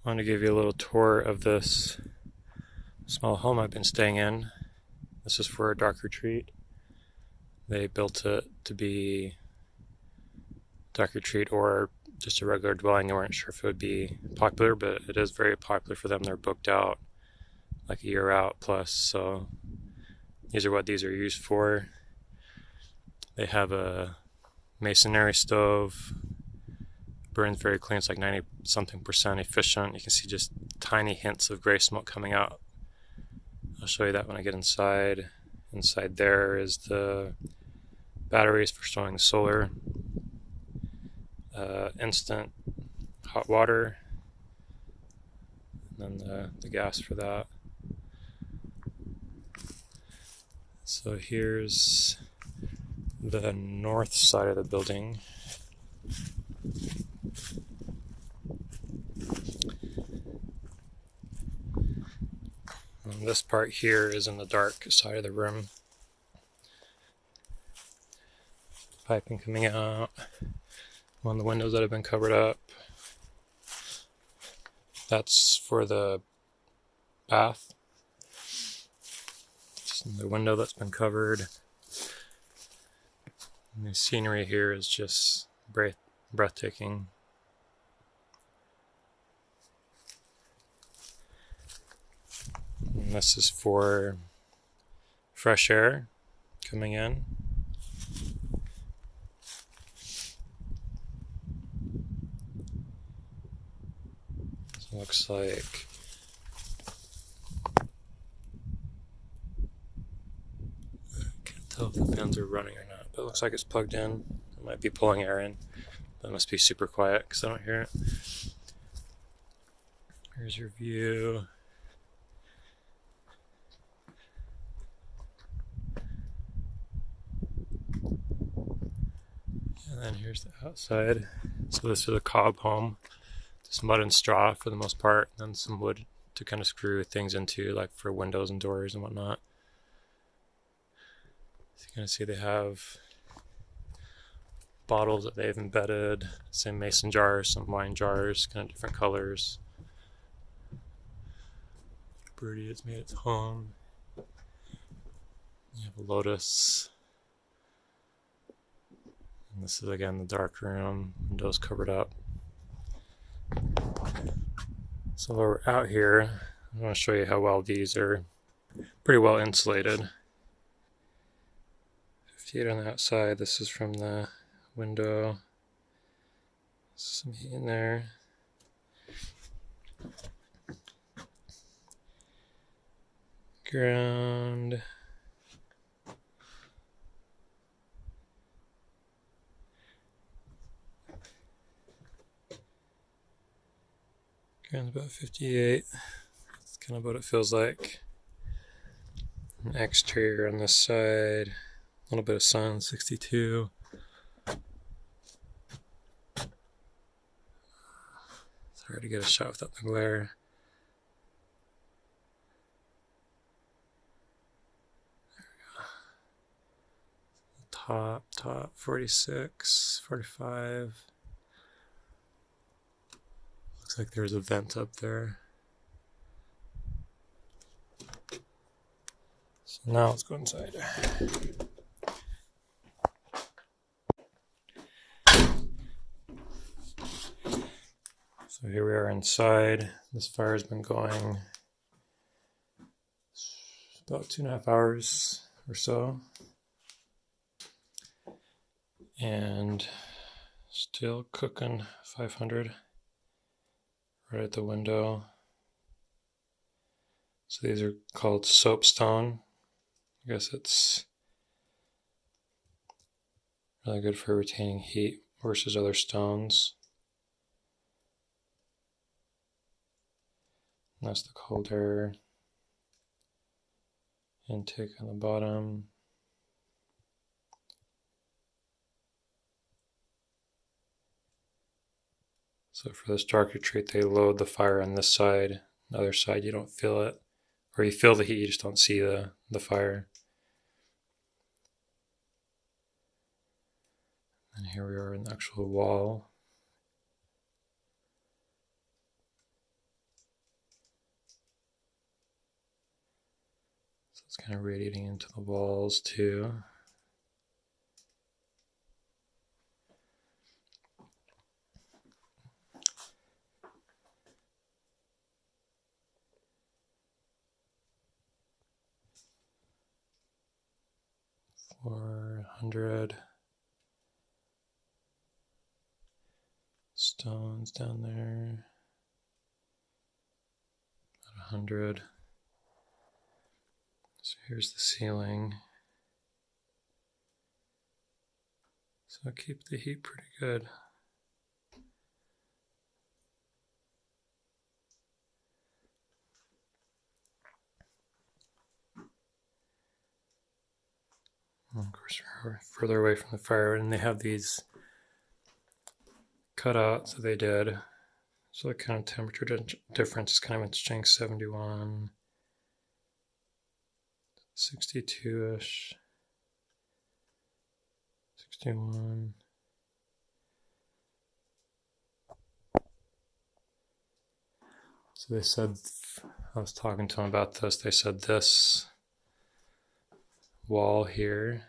I wanted to give you a little tour of this small home I've been staying in. This is for a dark retreat. They built it to be dark retreat or just a regular dwelling. They weren't sure if it would be popular, but it is very popular for them. They're booked out like a year out plus, so these are what these are used for. They have a masonry stove, burns very clean. It's like 90 something percent efficient. You can see just tiny hints of gray smoke coming out. I'll show you that when I get inside. Inside there is the batteries for storing the solar, instant hot water, and then the gas for that. So here's the north side of the building. And this part here is in the dark side of the room. Piping coming out. One of the windows that have been covered up. That's for the bath. Just another window that's been covered. And the scenery here is just breathtaking. And this is for fresh air coming in. So it looks like I can't tell if the fans are running or not, but it looks like it's plugged in. It might be pulling air in, but it must be super quiet because I don't hear it. Here's your view. And then here's the outside. So this is a cob home. Just mud and straw for the most part, and then some wood to kind of screw things into, like for windows and doors and whatnot. So you can see they have bottles that they've embedded, some mason jars, some wine jars, kind of different colors. Birdie has made its home. You have a lotus. And this is again the dark room, windows covered up. So while we're out here, I want to show you how well these are pretty well insulated. 58 on the outside. This is from the window. Some heat in there. Ground. Ground's about 58. That's kind of what it feels like. An exterior on this side. A little bit of sun, 62. It's hard to get a shot without the glare. There we go. Top, 46, 45. Looks like there's a vent up there. So now let's go inside. So here we are inside. This fire has been going about 2.5 hours or so. And still cooking 500 right at the window. So these are called soapstone. I guess it's really good for retaining heat versus other stones. And that's the cold air intake on the bottom. So for this dark retreat, they load the fire on this side. The other side, you don't feel it. Or you feel the heat, you just don't see the fire. And here we are in the actual wall. So it's kind of radiating into the walls too. $400 stones down there. About 100. So here's the ceiling. So keep the heat pretty good. And of course, we're further away from the fire, and they have these cutouts that they did. So the kind of temperature difference is kind of interesting. 71, 62-ish, 61. So they said, I was talking to them about this, they said this wall here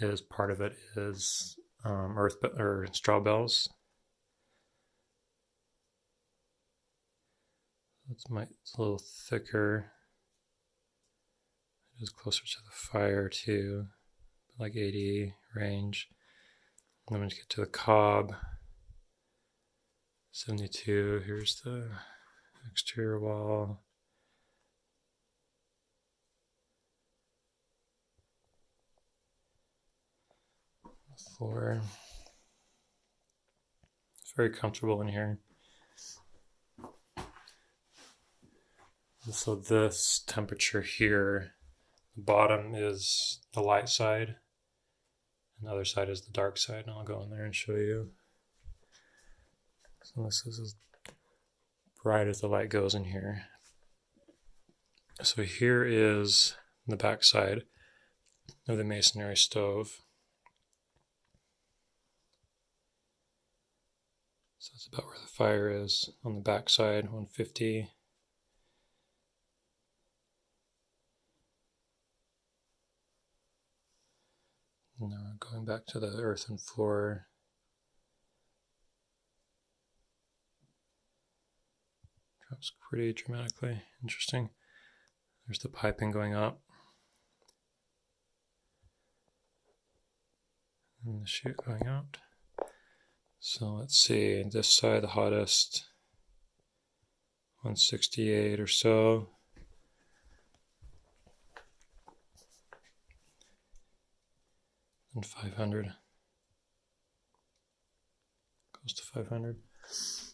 is part of it is straw bales. It's a little thicker. It is closer to the fire too, like 80 range. And then when you get to the cob, 72. Here's the exterior wall. The floor. It's very comfortable in here. So this temperature here, the bottom is the light side, and the other side is the dark side, and I'll go in there and show you. So this is as bright as the light goes in here. So here is the back side of the masonry stove. So that's about where the fire is on the back side, 150. And now we're going back to the earthen floor. Drops pretty dramatically. Interesting. There's the piping going up. And the chute going out. So let's see, this side the hottest, 168 or so. And 500. Goes to 500. So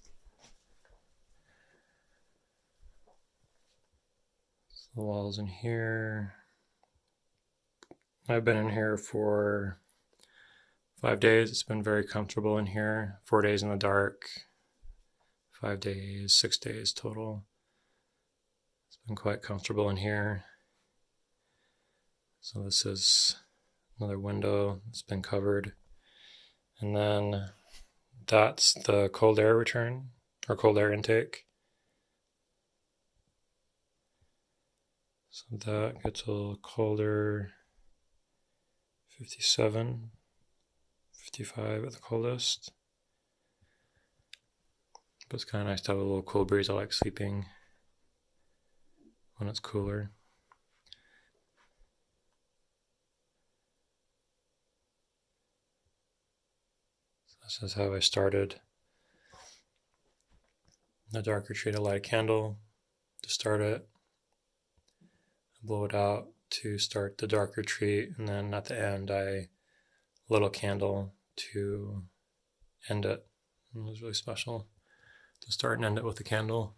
the walls in here. I've been in here for 5 days. It's been very comfortable in here. 4 days in the dark. 5 days, 6 days total. It's been quite comfortable in here. So this is another window that's been covered. And then that's the cold air return, or cold air intake. So that gets a little colder, 57, 55 at the coldest. But it's kind of nice to have a little cool breeze. I like sleeping when it's cooler. This is how I started the dark retreat. I light a candle to start it, blow it out to start the dark retreat, and then at the end I lit a candle to end it. It was really special to start and end it with a candle.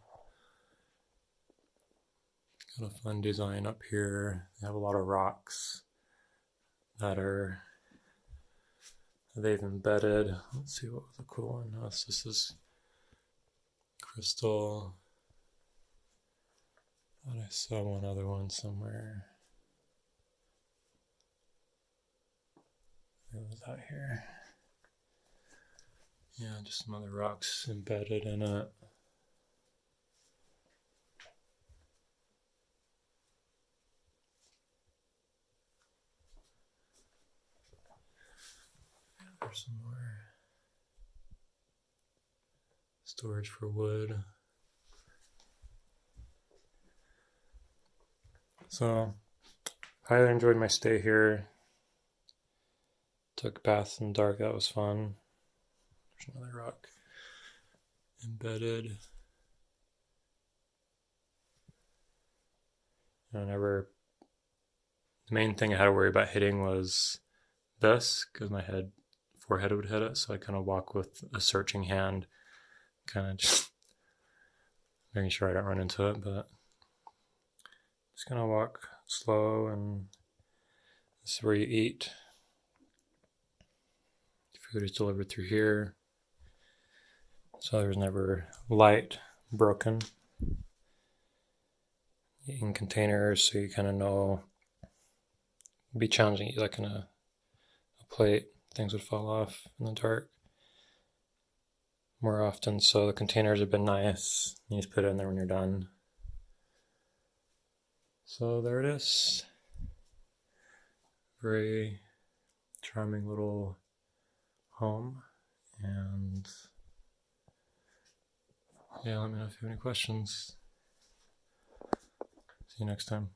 Got a fun design up here. They have a lot of rocks that they've embedded. Let's see what was the cool one. Oh, this is crystal. Thought I saw one other one somewhere. It was out here. Yeah, just some other rocks embedded in it. There's some more storage for wood. So, highly enjoyed my stay here. Took baths in the dark, that was fun. There's another rock embedded. The main thing I had to worry about hitting was this, because my forehead would hit it, so I kind of walk with a searching hand, kind of just making sure I don't run into it, but just gonna walk slow, and this is where you eat. Food is delivered through here, so there's never light broken. In containers, so you kind of know it'd be challenging to eat like in a plate. Things would fall off in the dark more often, so the containers have been nice. You just put it in there when you're done. So there it is. Very charming little home, and yeah, let me know if you have any questions. See you next time.